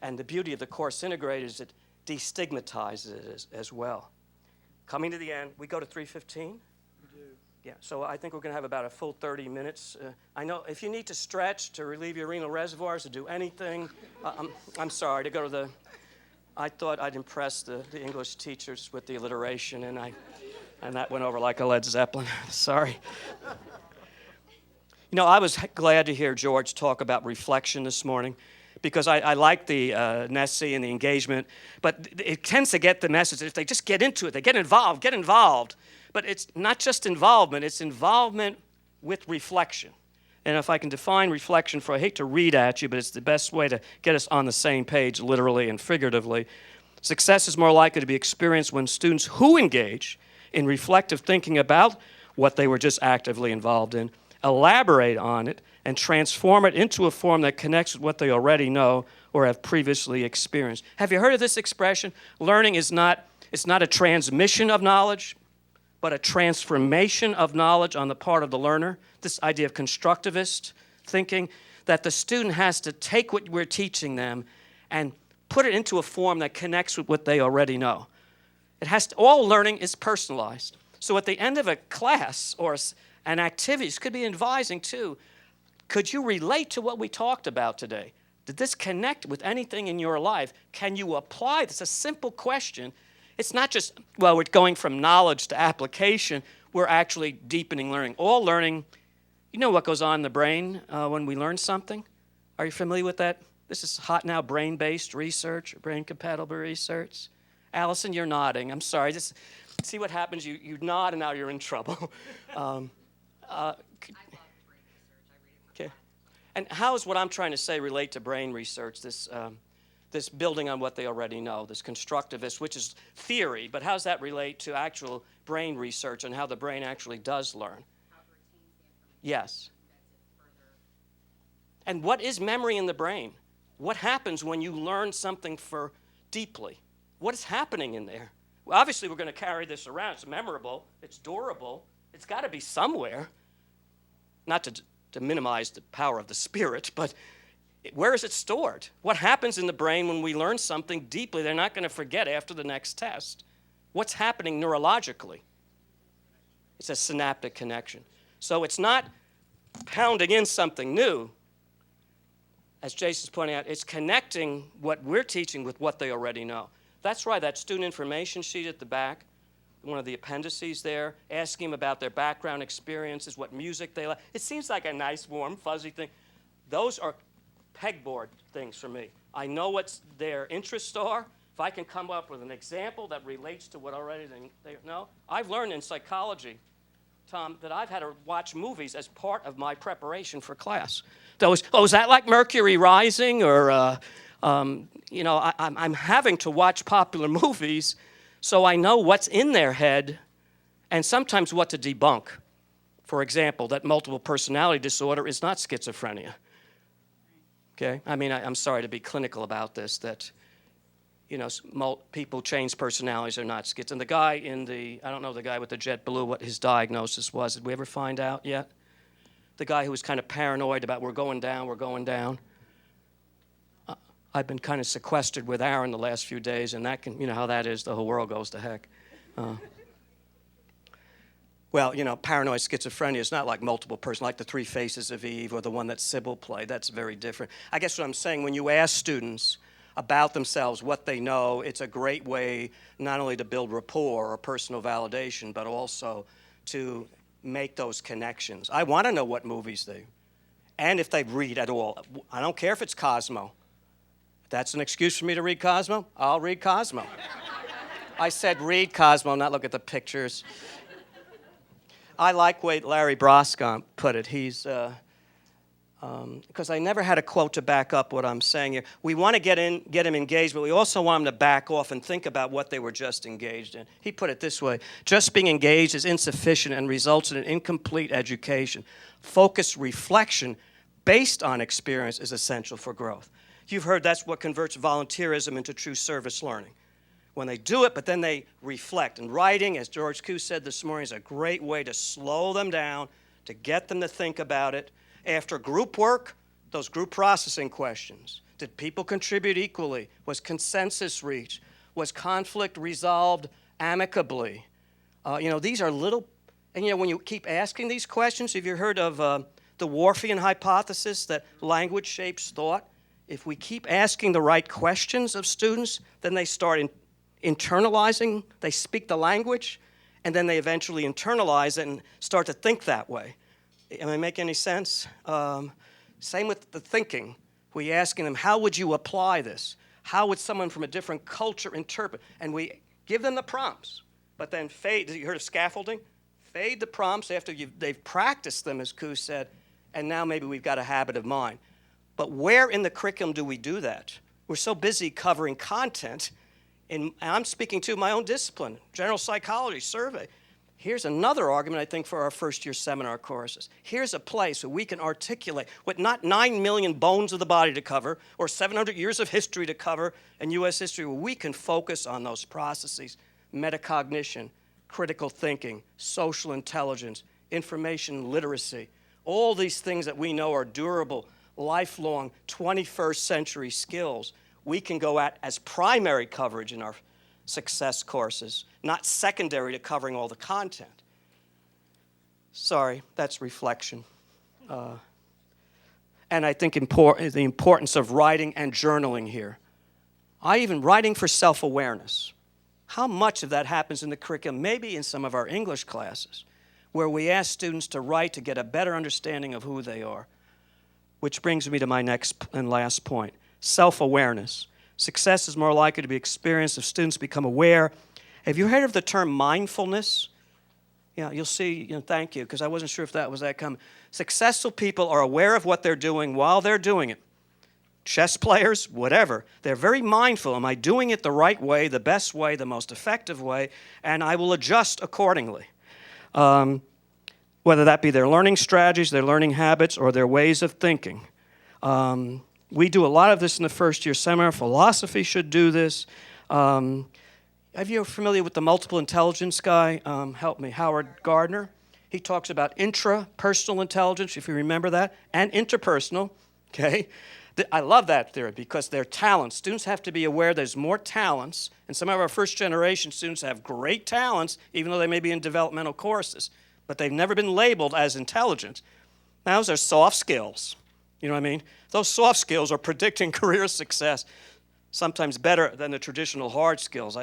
And the beauty of the course integrated is it destigmatizes it as well. Coming to the end, we go to 3:15? We do. Yeah, so I think we're going to have about a full 30 minutes. I know if you need to stretch, to relieve your renal reservoirs, to do anything, I'm sorry, to go to the... I thought I'd impress the English teachers with the alliteration, and that went over like a Led Zeppelin. Sorry. You know, I was glad to hear George talk about reflection this morning, because I like the Nessie and the engagement, but it tends to get the message that if they just get into it, they get involved. But it's not just involvement, it's involvement with reflection. And if I can define reflection I hate to read at you, but it's the best way to get us on the same page, literally and figuratively. Success is more likely to be experienced when students who engage in reflective thinking about what they were just actively involved in elaborate on it and transform it into a form that connects with what they already know or have previously experienced. Have you heard of this expression? Learning is not a transmission of knowledge, but a transformation of knowledge on the part of the learner. This idea of constructivist thinking, that the student has to take what we're teaching them and put it into a form that connects with what they already know. All learning is personalized. So at the end of a class or an activity, this could be advising too, could you relate to what we talked about today? Did this connect with anything in your life? Can you apply this? It's a simple question. It's not just, well, we're going from knowledge to application. We're actually deepening learning. All learning, you know what goes on in the brain when we learn something? Are you familiar with that? This is hot now, brain-based research, brain-compatible research. Allison, you're nodding. I'm sorry. Just see what happens. You nod, and now you're in trouble. I love brain research. I read it. Okay. And how does what I'm trying to say relate to brain research, this building on what they already know, this constructivist, which is theory, but how does that relate to actual brain research and how the brain actually does learn? How it retains the information. Yes. Embeds it further. And what is memory in the brain? What happens when you learn something for deeply? What is happening in there? Well, obviously, we're going to carry this around. It's memorable. It's durable. It's got to be somewhere. Not to minimize the power of the spirit, but where is it stored? What happens in the brain when we learn something deeply they're not going to forget after the next test? What's happening neurologically? It's a synaptic connection. So it's not pounding in something new. As Jason's pointing out, it's connecting what we're teaching with what they already know. That's why that student information sheet at the back, one of the appendices there, asking them about their background experiences, what music they like. It seems like a nice, warm, fuzzy thing. Those are pegboard things for me. I know what their interests are. If I can come up with an example that relates to what already they know. I've learned in psychology, Tom, that I've had to watch movies as part of my preparation for class. Is that like Mercury Rising? Or, I'm having to watch popular movies so I know what's in their head and sometimes what to debunk. For example, that multiple personality disorder is not schizophrenia. Okay? I mean, I'm sorry to be clinical about this, that, people change personalities are not schizo. And the guy I don't know the guy with the JetBlue, what his diagnosis was. Did we ever find out yet? The guy who was kind of paranoid about we're going down. I've been kind of sequestered with Aaron the last few days, and that can, how that is, the whole world goes to heck. Paranoid schizophrenia is not like multiple person, like the Three Faces of Eve or the one that Sybil played. That's very different. I guess what I'm saying, when you ask students about themselves, what they know, it's a great way not only to build rapport or personal validation, but also to make those connections. I want to know what movies and if they read at all. I don't care if it's Cosmo. If that's an excuse for me to read Cosmo, I'll read Cosmo. I said read Cosmo, not look at the pictures. I like the way Larry Broscomp put it. He's, because I never had a quote to back up what I'm saying here. We want to get him engaged, but we also want him to back off and think about what they were just engaged in. He put it this way: just being engaged is insufficient and results in an incomplete education. Focused reflection based on experience is essential for growth. You've heard that's what converts volunteerism into true service learning. When they do it, but then they reflect. And writing, as George Cuseo said this morning, is a great way to slow them down, to get them to think about it. After group work, those group processing questions. Did people contribute equally? Was consensus reached? Was conflict resolved amicably? These are little, and when you keep asking these questions, have you heard of the Whorfian hypothesis that language shapes thought? If we keep asking the right questions of students, then they start internalizing, they speak the language, and then they eventually internalize it and start to think that way. Am I making any sense? Same with the thinking. We asking them, how would you apply this? How would someone from a different culture interpret? And we give them the prompts, but then fade. You heard of scaffolding? Fade the prompts after they've practiced them, as Cuseo said, and now maybe we've got a habit of mind. But where in the curriculum do we do that? We're so busy covering content, and I'm speaking to my own discipline, general psychology, survey. Here's another argument, I think, for our first-year seminar courses. Here's a place where we can articulate with not 9 million bones of the body to cover or 700 years of history to cover in U.S. history, where we can focus on those processes, metacognition, critical thinking, social intelligence, information literacy, all these things that we know are durable, lifelong, 21st century skills we can go at as primary coverage in our success courses, not secondary to covering all the content. Sorry, that's reflection. And I think the importance of writing and journaling here. Even writing for self-awareness. How much of that happens in the curriculum, maybe in some of our English classes, where we ask students to write to get a better understanding of who they are. Which brings me to my next and last point, self-awareness. Success is more likely to be experienced if students become aware. Have you heard of the term mindfulness? Yeah, you'll see, thank you, because I wasn't sure if that was that coming. Successful people are aware of what they're doing while they're doing it. Chess players, whatever, they're very mindful. Am I doing it the right way, the best way, the most effective way? And I will adjust accordingly. Whether that be their learning strategies, their learning habits, or their ways of thinking. We do a lot of this in the first-year seminar. Philosophy should do this. Are you familiar with the multiple intelligence guy? Help me, Howard Gardner. He talks about intrapersonal intelligence, if you remember that, and interpersonal, okay? I love that theory because they're talents. Students have to be aware there's more talents, and some of our first-generation students have great talents, even though they may be in developmental courses, but they've never been labeled as intelligent. Those are soft skills. You know what I mean? Those soft skills are predicting career success, sometimes better than the traditional hard skills.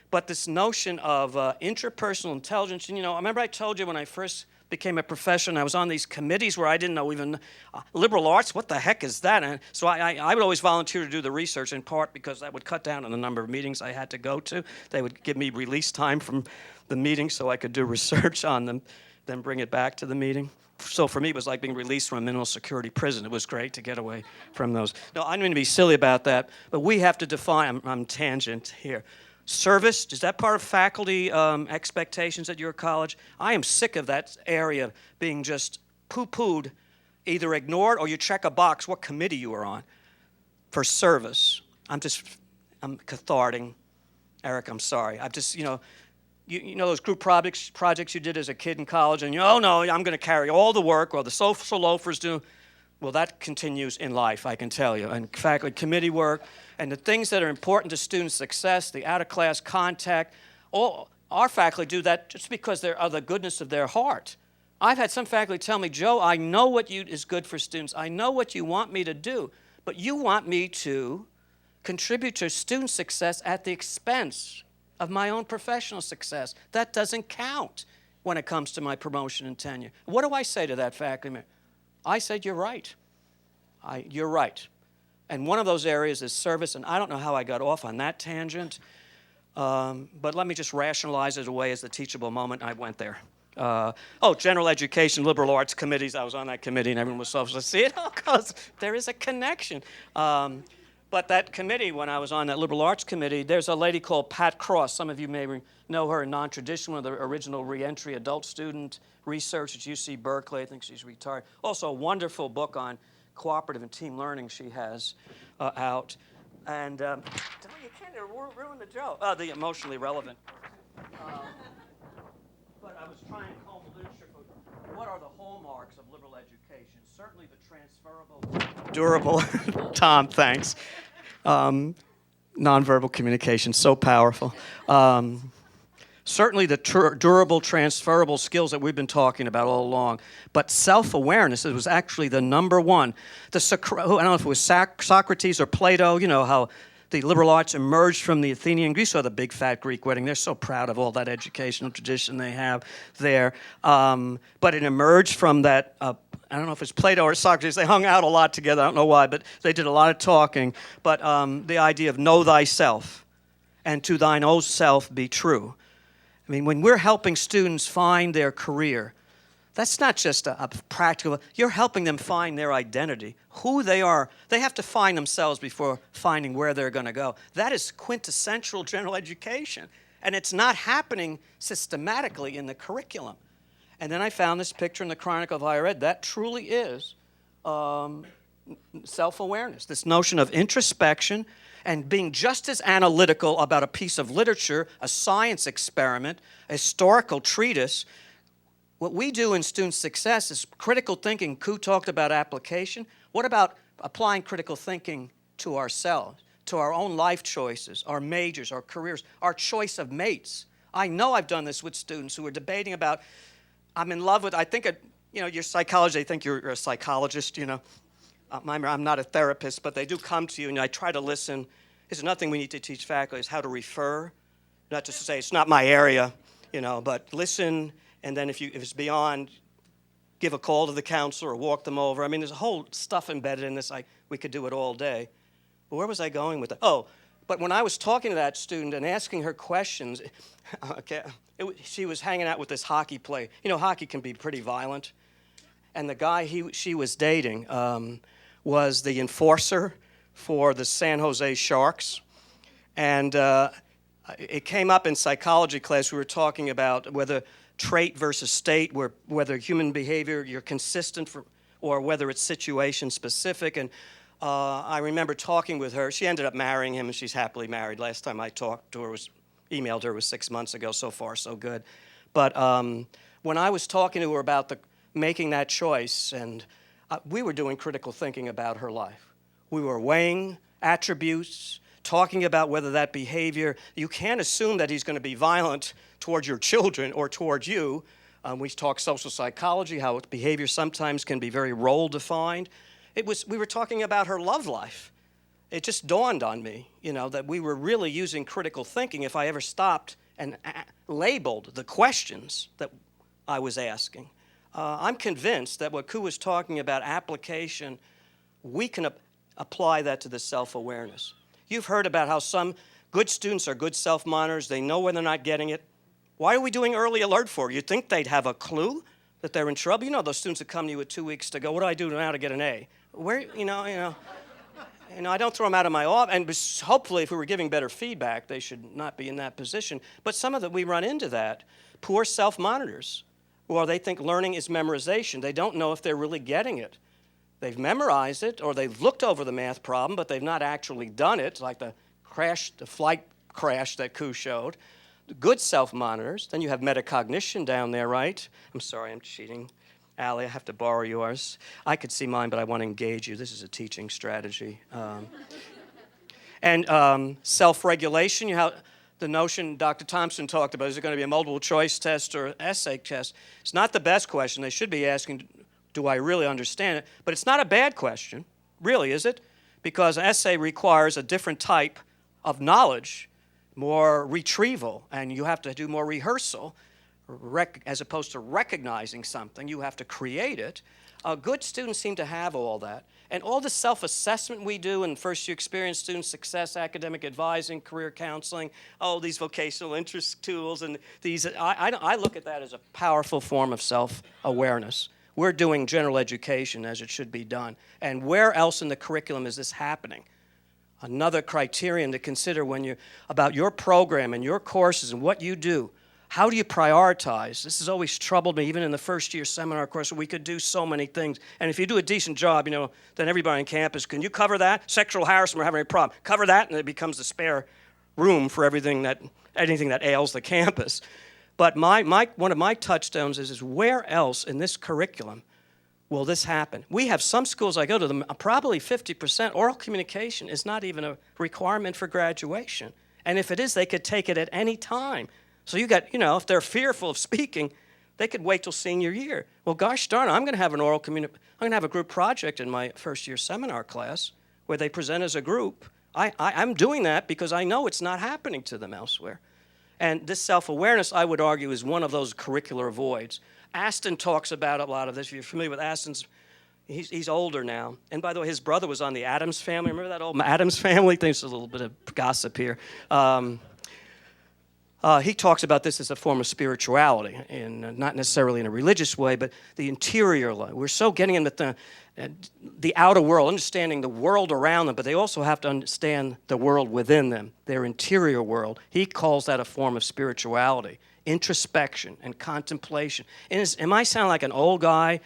But this notion of interpersonal intelligence, I remember I told you when I first became a professional, I was on these committees where I didn't know even liberal arts, what the heck is that? And so I would always volunteer to do the research, in part because that would cut down on the number of meetings I had to go to. They would give me release time from the meeting so I could do research on them, then bring it back to the meeting. So for me, it was like being released from a minimum security prison. It was great to get away from those. No, I'm going to be silly about that, but we have to define, I'm tangent here. Service, is that part of faculty expectations at your college? I am sick of that area being just poo-pooed, either ignored or you check a box what committee you are on for service. I'm cathartic. Eric, I'm sorry. I've just, you know those group projects you did as a kid in college, and oh no, I'm going to carry all the work, or the social loafers do. Well, that continues in life, I can tell you. And faculty committee work, and the things that are important to student success, the out-of-class contact, all our faculty do that just because they're of the goodness of their heart. I've had some faculty tell me, Joe, I know what is good for students. I know what you want me to do, but you want me to contribute to student success at the expense of my own professional success. That doesn't count when it comes to my promotion and tenure. What do I say to that faculty member? I said, you're right. You're right. And one of those areas is service, and I don't know how I got off on that tangent, but let me just rationalize it away as the teachable moment. I went there. General education, liberal arts committees. I was on that committee, and everyone was so see it because there is a connection. But that committee, when I was on that liberal arts committee, there's a lady called Pat Cross. Some of you may know her in non-traditional, one of the original reentry adult student research at UC Berkeley. I think she's retired. Also, a wonderful book on cooperative and team learning she has out. And you can't ruin the joke. The emotionally relevant. But I was trying to comb literature for what are the hallmarks of liberal education? Certainly the transferable, durable, Tom, thanks. Nonverbal communication, so powerful. Certainly the durable, transferable skills that we've been talking about all along. But self-awareness was actually the number one. I don't know if it was Socrates or Plato, you know, how the liberal arts emerged from the Athenian Greece. You saw the big fat Greek wedding. They're so proud of all that educational tradition they have there. But it emerged from that, I don't know if it's Plato or Socrates. They hung out a lot together. I don't know why, but they did a lot of talking. But the idea of know thyself and to thine own self be true. I mean, when we're helping students find their career, that's not just a practical, you're helping them find their identity, who they are. They have to find themselves before finding where they're going to go. That is quintessential general education, and it's not happening systematically in the curriculum. And then I found this picture in the Chronicle of Higher Ed. That truly is self-awareness, this notion of introspection and being just as analytical about a piece of literature, a science experiment, a historical treatise. What we do in student success is critical thinking. Ku talked about application. What about applying critical thinking to ourselves, to our own life choices, our majors, our careers, our choice of mates? I know I've done this with students who are debating about, I'm in love with, I think, your psychology, they think you're a psychologist, you know. I'm not a therapist, but they do come to you, and I try to listen. There's nothing we need to teach faculty is how to refer, not just to say it's not my area, you know, but listen, and then if it's beyond, give a call to the counselor or walk them over. I mean, there's a whole stuff embedded in this. We could do it all day. But where was I going with that? Oh, but when I was talking to that student and asking her questions, okay, she was hanging out with this hockey player. You know, hockey can be pretty violent. And the guy she was dating was the enforcer for the San Jose Sharks. And it came up in psychology class. We were talking about whether trait versus state, whether human behavior, you're consistent or whether it's situation specific. And I remember talking with her. She ended up marrying him, and she's happily married. Last time I talked to her, emailed her, was 6 months ago. So far, so good. But when I was talking to her about making that choice, and we were doing critical thinking about her life. We were weighing attributes, talking about whether that behavior, you can't assume that he's going to be violent towards your children or towards you. We talk social psychology, how behavior sometimes can be very role-defined. We were talking about her love life. It just dawned on me, you know, that we were really using critical thinking if I ever stopped and labeled the questions that I was asking. I'm convinced that what Ku was talking about, application, we can apply that to the self-awareness. You've heard about how some good students are good self-monitors. They know when they're not getting it. Why are we doing early alert for? You think they'd have a clue that they're in trouble? You know those students that come to you with 2 weeks to go, what do I do now to get an A? You know, I don't throw them out of my office. And hopefully, if we were giving better feedback, they should not be in that position. But some of we run into that. Poor self-monitors. Or they think learning is memorization. They don't know if they're really getting it. They've memorized it, or they've looked over the math problem, but they've not actually done it, like the flight crash that Ku showed. The good self-monitors. Then you have metacognition down there, right? I'm sorry, I'm cheating. Allie, I have to borrow yours. I could see mine, but I want to engage you. This is a teaching strategy. And self-regulation, the notion Dr. Thompson talked about, is it going to be a multiple choice test or essay test? It's not the best question. They should be asking, do I really understand it? But it's not a bad question, really, is it? Because an essay requires a different type of knowledge, more retrieval, and you have to do more rehearsal. As opposed to recognizing something, you have to create it. Good students seem to have all that. And all the self-assessment we do in first-year experience, student success, academic advising, career counseling, these vocational interest tools, and these, I look at that as a powerful form of self-awareness. We're doing general education as it should be done. And where else in the curriculum is this happening? Another criterion to consider when you're about your program and your courses and what you do. How do you prioritize? This has always troubled me, even in the first-year seminar course, where we could do so many things. And if you do a decent job, then everybody on campus, can you cover that? Sexual harassment, we're having a problem. Cover that, and it becomes the spare room for anything that ails the campus. But one of my touchstones is where else in this curriculum will this happen? We have some schools I go to them, probably 50% oral communication is not even a requirement for graduation. And if it is, they could take it at any time. So you got, if they're fearful of speaking, they could wait till senior year. Well, gosh darn it, I'm going to have I'm going to have a group project in my first year seminar class where they present as a group. I'm doing that because I know it's not happening to them elsewhere. And this self-awareness, I would argue, is one of those curricular voids. Aston talks about a lot of this. If you're familiar with Aston's, he's older now. And by the way, his brother was on the Addams Family. Remember that old Addams Family? There's a little bit of gossip here. He talks about this as a form of spirituality, and not necessarily in a religious way, but the interior life. We're so getting into the outer world, understanding the world around them, but they also have to understand the world within them, their interior world. He calls that a form of spirituality, introspection and contemplation. And it might sound like an old guy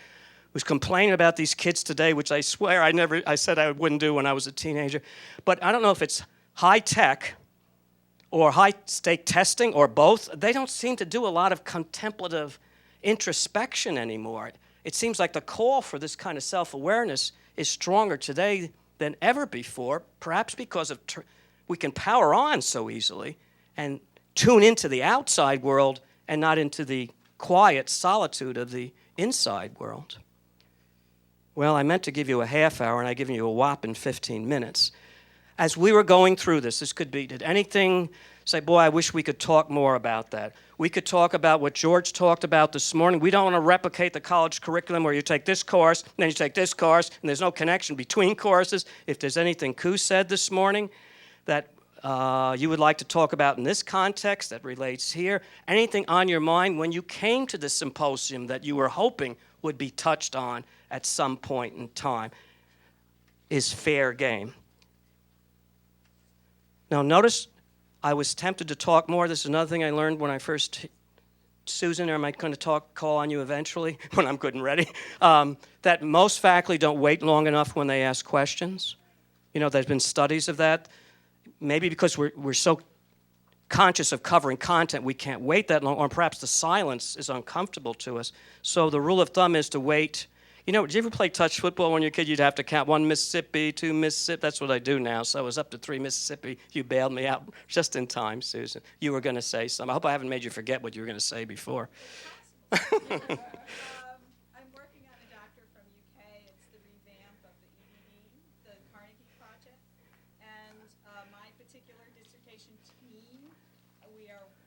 who's complaining about these kids today, which I swear I said I wouldn't do when I was a teenager. But I don't know if it's high tech or high-stake testing, or both. They don't seem to do a lot of contemplative introspection anymore. It seems like the call for this kind of self-awareness is stronger today than ever before, perhaps because of we can power on so easily and tune into the outside world and not into the quiet solitude of the inside world. Well, I meant to give you a half hour, and I've given you a whopping 15 minutes. As we were going through this could be, did anything say, boy, I wish we could talk more about that? We could talk about what George talked about this morning. We don't want to replicate the college curriculum where you take this course, and then you take this course, and there's no connection between courses. If there's anything Cuseo said this morning that you would like to talk about in this context that relates here, anything on your mind when you came to the symposium that you were hoping would be touched on at some point in time, is fair game. Now, notice I was tempted to talk more. This is another thing I learned when I first, Susan, am I going to call on you eventually when I'm good and ready? That most faculty don't wait long enough when they ask questions. There's been studies of that. Maybe because we're so conscious of covering content, we can't wait that long, or perhaps the silence is uncomfortable to us. So the rule of thumb is to wait. Did you ever play touch football when you were a kid? You'd have to count 1 Mississippi, 2 Mississippi. That's what I do now. So I was up to 3 Mississippi. You bailed me out just in time, Susan. You were going to say something. I hope I haven't made you forget what you were going to say before. I'm working on a doctor from UK. It's the revamp of the EDD, the Carnegie Project. And my particular dissertation team,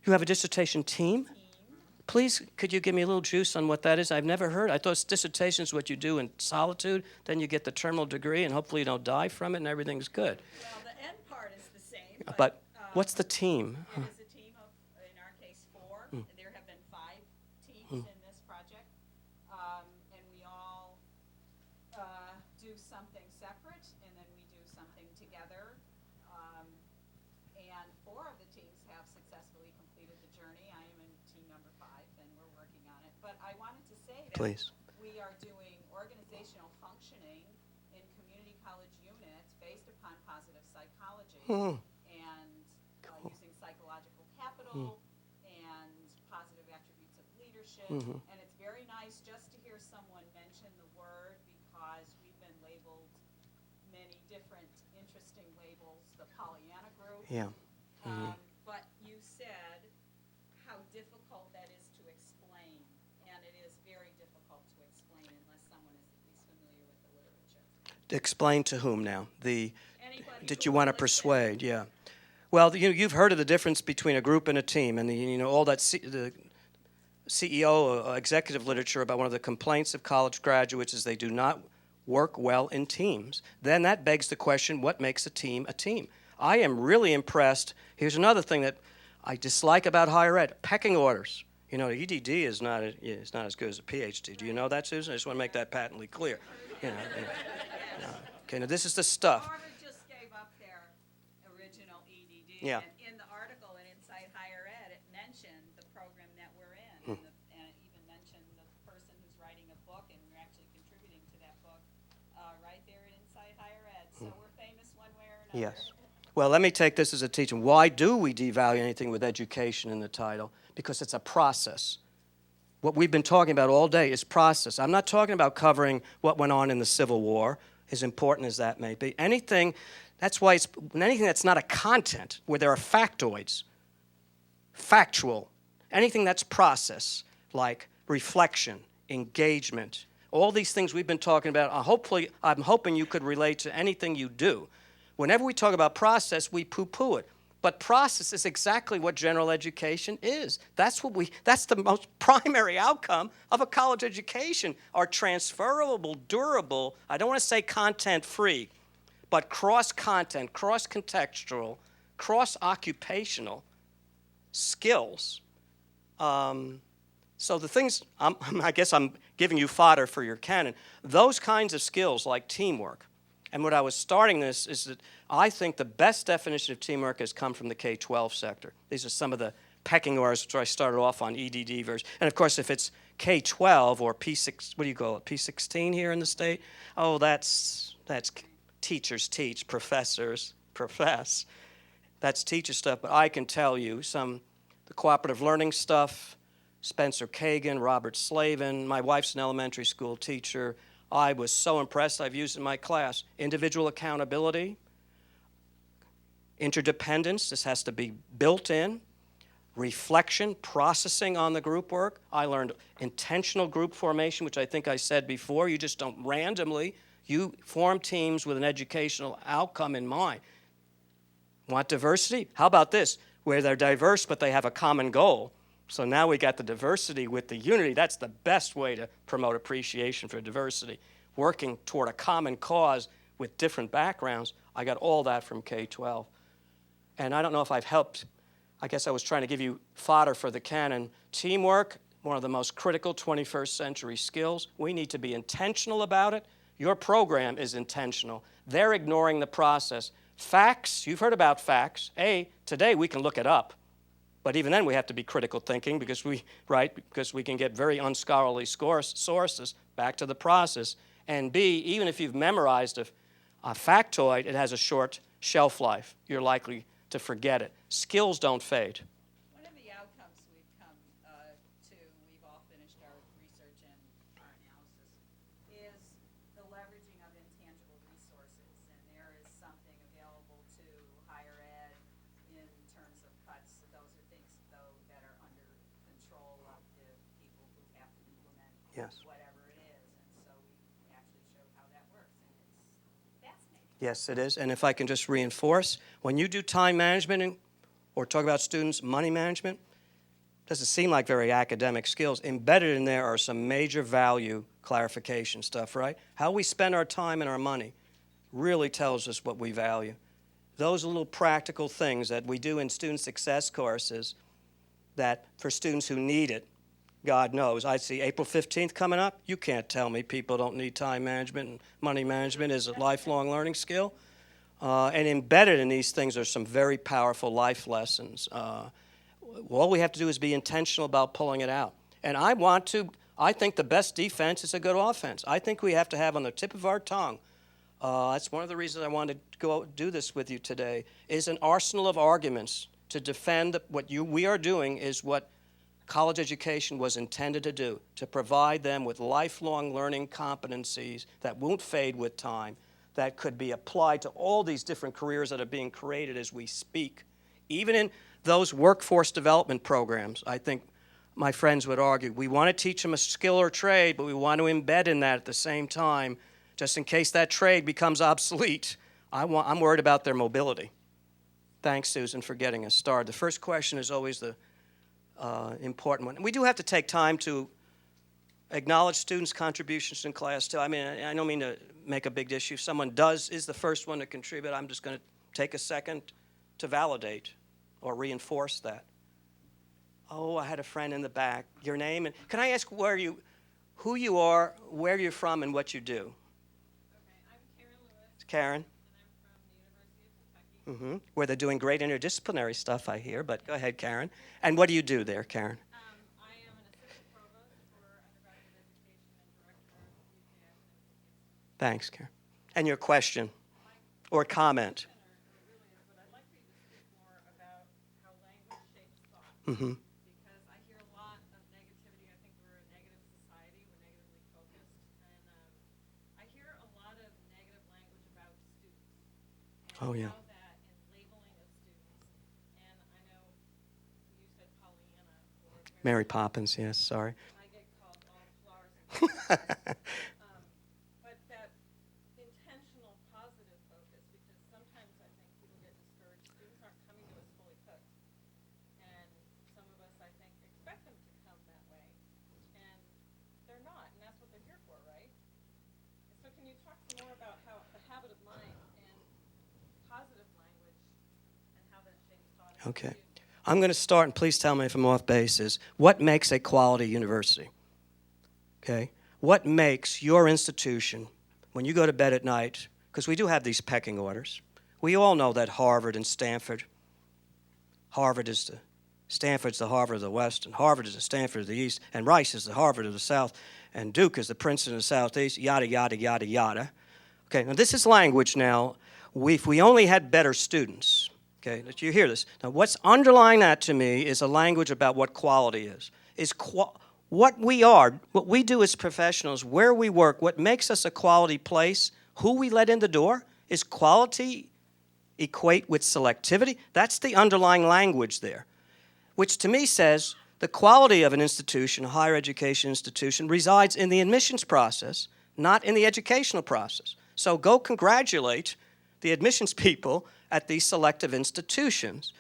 You have a dissertation team? Please, could you give me a little juice on what that is? I've never heard. I thought dissertation is what you do in solitude. Then you get the terminal degree, and hopefully you don't die from it, and everything's good. Well, the end part is the same. But what's the team? It is a team of, in our case, 4. There have been 5 teams in this project. And we all do something separate, and then we do something together. And 4 of the teams have successfully completed the journey. I am in team number 5, and we're working on it. But I wanted to say that Please. We are doing organizational functioning in community college units based upon positive psychology and using psychological capital and positive attributes of leadership. And it's very nice just to hear someone mention the word, because we've been labeled many different interesting labels, the Pollyanna group. Yeah. But you said how difficult that is to explain, and it is very difficult to explain unless someone is at least familiar with the literature. Explain to whom now? Anybody Did who you want to will listen. persuade? Yeah. Well, you've heard of the difference between a group and a team, and all that the CEO executive literature about one of the complaints of college graduates is they do not work well in teams. Then that begs the question, what makes a team a team? I am really impressed. Here's another thing that I dislike about higher ed, pecking orders. EDD is not as good as a PhD. Do you know that, Susan? I just want to make that patently clear. Okay, now this is the stuff. Harvard just gave up their original EDD. Yeah. And in the article in Inside Higher Ed, it mentioned the program that we're in, and it even mentioned the person who's writing a book, and we're actually contributing to that book right there at Inside Higher Ed. So we're famous one way or another. Yes. Well, let me take this as a teaching. Why do we devalue anything with education in the title? Because it's a process. What we've been talking about all day is process. I'm not talking about covering what went on in the Civil War, as important as that may be. Anything, that's why it's anything that's not a content, where there are factoids, factual, anything that's process, like reflection, engagement, all these things we've been talking about, I'm hoping you could relate to anything you do. Whenever we talk about process, we poo-poo it. But process is exactly what general education is. That's the most primary outcome of a college education, are transferable, durable, I don't want to say content-free, but cross-content, cross-contextual, cross-occupational skills. So the things, I guess I'm giving you fodder for your canon, those kinds of skills like teamwork. And what I was starting this is that I think the best definition of teamwork has come from the K-12 sector. These are some of the pecking orders which I started off on, EDD version. And of course, if it's K-12 or P6, what do you call it, P16 here in the state? Oh, that's teachers teach, professors profess. That's teacher stuff, but I can tell you the cooperative learning stuff, Spencer Kagan, Robert Slavin. My wife's an elementary school teacher. I was so impressed, I've used it in my class. Individual accountability, interdependence, this has to be built in, reflection, processing on the group work. I learned intentional group formation, which I think I said before. You just don't randomly, you form teams with an educational outcome in mind. Want diversity? How about this? Where they're diverse, but they have a common goal. So now we got the diversity with the unity. That's the best way to promote appreciation for diversity. Working toward a common cause with different backgrounds. I got all that from K-12. And I don't know if I've helped. I guess I was trying to give you fodder for the canon. Teamwork, one of the most critical 21st century skills. We need to be intentional about it. Your program is intentional. They're ignoring the process. Facts, you've heard about facts. Today we can look it up. But even then, we have to be critical thinking because we can get very unscholarly sources back to the process. And B, even if you've memorized a factoid, it has a short shelf life. You're likely to forget it. Skills don't fade. One of the outcomes we've come to, we've all finished our research and our analysis, is the leveraging of intangible resources. And there is something available to higher ed in terms of cuts. Those are things, though, that are under control of the people who have to implement whatever it is. And so we actually showed how that works, and it's fascinating. Yes, it is. And if I can just reinforce, when you do time management or talk about students' money management, doesn't seem like very academic skills. Embedded in there are some major value clarification stuff, right? How we spend our time and our money really tells us what we value. Those little practical things that we do in student success courses that for students who need it, God knows. I see April 15th coming up. You can't tell me people don't need time management and money management as a lifelong learning skill. And embedded in these things are some very powerful life lessons. All we have to do is be intentional about pulling it out. And I think the best defense is a good offense. I think we have to have on the tip of our tongue, that's one of the reasons I wanted to go do this with you today, is an arsenal of arguments to defend what we are doing is what college education was intended to do, to provide them with lifelong learning competencies that won't fade with time, that could be applied to all these different careers that are being created as we speak. Even in those workforce development programs, I think my friends would argue, we want to teach them a skill or trade, but we want to embed in that at the same time, just in case that trade becomes obsolete. I'm worried about their mobility. Thanks, Susan, for getting us started. The first question is always the important one. And we do have to take time to acknowledge students' contributions in class, too. I mean, I don't mean to make a big issue. If someone is the first one to contribute, I'm just going to take a second to validate or reinforce that. Oh, I had a friend in the back. Your name? And can I ask who you are, where you're from, and what you do? Okay, I'm Karen Lewis. It's Karen. And I'm from the University of Kentucky. Where they're doing great interdisciplinary stuff, I hear. But go ahead, Karen. And what do you do there, Karen? I am an assistant provost for undergraduate education and director of UK Academic. Thanks, Karen. And your question or comment? Because I hear a lot of negativity. I think we're a negative society. We're negatively focused. And I hear a lot of negative language about students and Oh, yeah. how that and labeling of students. And I know you said Pollyanna or Mary Poppins, yes, sorry. I get called all flowers and but that intentional positive focus, because sometimes I think people get discouraged. Students aren't coming to us fully cooked. And some of us, I think, expect them to come that way. And they're not, and that's what they're here for, right? And so can you talk some more about how the habit of mind and positive language and how that shapes thought? Okay. I'm going to start, and please tell me if I'm off base, is what makes a quality university? Okay? What makes your institution, when you go to bed at night, because we do have these pecking orders. We all know that Harvard and Stanford's the Harvard of the West, and Harvard is the Stanford of the East, and Rice is the Harvard of the South, and Duke is the Princeton of the Southeast, yada, yada, yada, yada. Okay, now this is language now. If we only had better students, okay, that you hear this. Now what's underlying that to me is a language about what quality is. What we are, what we do as professionals, where we work, what makes us a quality place, who we let in the door, is quality equate with selectivity? That's the underlying language there, which to me says the quality of an institution, a higher education institution, resides in the admissions process, not in the educational process. So go congratulate the admissions people at these selective institutions.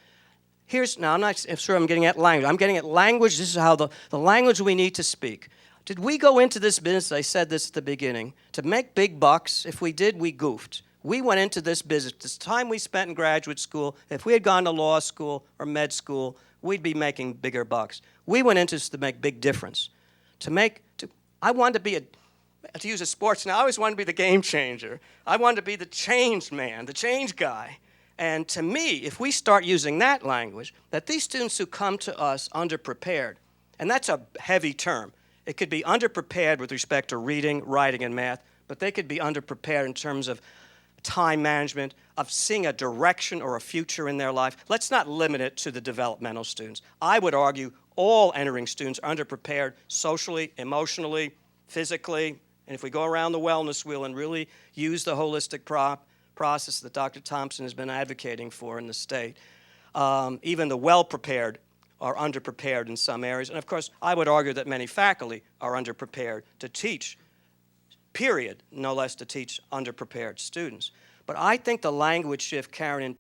Now I'm not sure I'm getting at language. I'm getting at language. This is how the language we need to speak. Did we go into this business, I said this at the beginning, to make big bucks? If we did, we goofed. We went into this business, this time we spent in graduate school, if we had gone to law school or med school, we'd be making bigger bucks. We went into this to make big difference. I wanted to be to use a sports now, I always wanted to be the game changer. I wanted to be the change man, the change guy. And to me, if we start using that language, that these students who come to us underprepared, and that's a heavy term. It could be underprepared with respect to reading, writing, and math, but they could be underprepared in terms of time management, of seeing a direction or a future in their life. Let's not limit it to the developmental students. I would argue all entering students are underprepared socially, emotionally, physically, and if we go around the wellness wheel and really use the holistic process that Dr. Thompson has been advocating for in the state, even the well-prepared are underprepared in some areas. And of course, I would argue that many faculty are underprepared to teach, period, no less to teach underprepared students. But I think the language shift, Karen,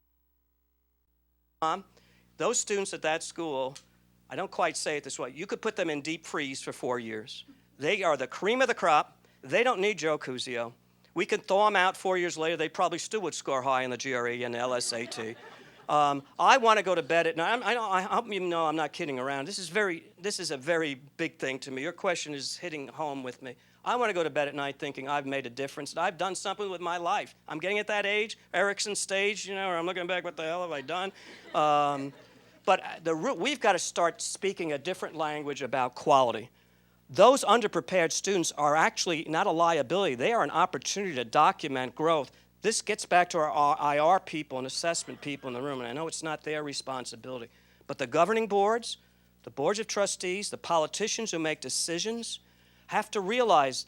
those students at that school, I don't quite say it this way, you could put them in deep freeze for 4 years. They are the cream of the crop. They don't need Joe Cuseo. We could thaw them out 4 years later. They probably still would score high in the GRE and the LSAT. I want to go to bed at night. I hope you know I'm not kidding around. This is a very big thing to me. Your question is hitting home with me. I want to go to bed at night thinking I've made a difference, that I've done something with my life. I'm getting at that age, Erickson stage, or I'm looking back, what the hell have I done? But we've got to start speaking a different language about quality. Those underprepared students are actually not a liability. They are an opportunity to document growth. This gets back to our IR people and assessment people in the room, and I know it's not their responsibility. But the governing boards, the boards of trustees, the politicians who make decisions have to realize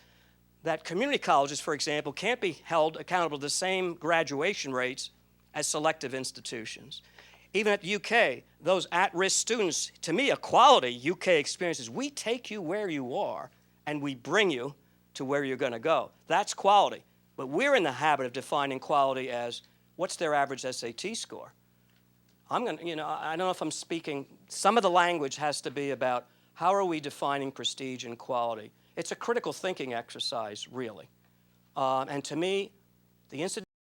that community colleges, for example, can't be held accountable to the same graduation rates as selective institutions. Even at UK, those at-risk students, to me, a quality UK experience is we take you where you are and we bring you to where you're going to go. That's quality. But we're in the habit of defining quality as what's their average SAT score. I don't know if I'm speaking, some of the language has to be about how are we defining prestige and quality. It's a critical thinking exercise, really. And to me, the institute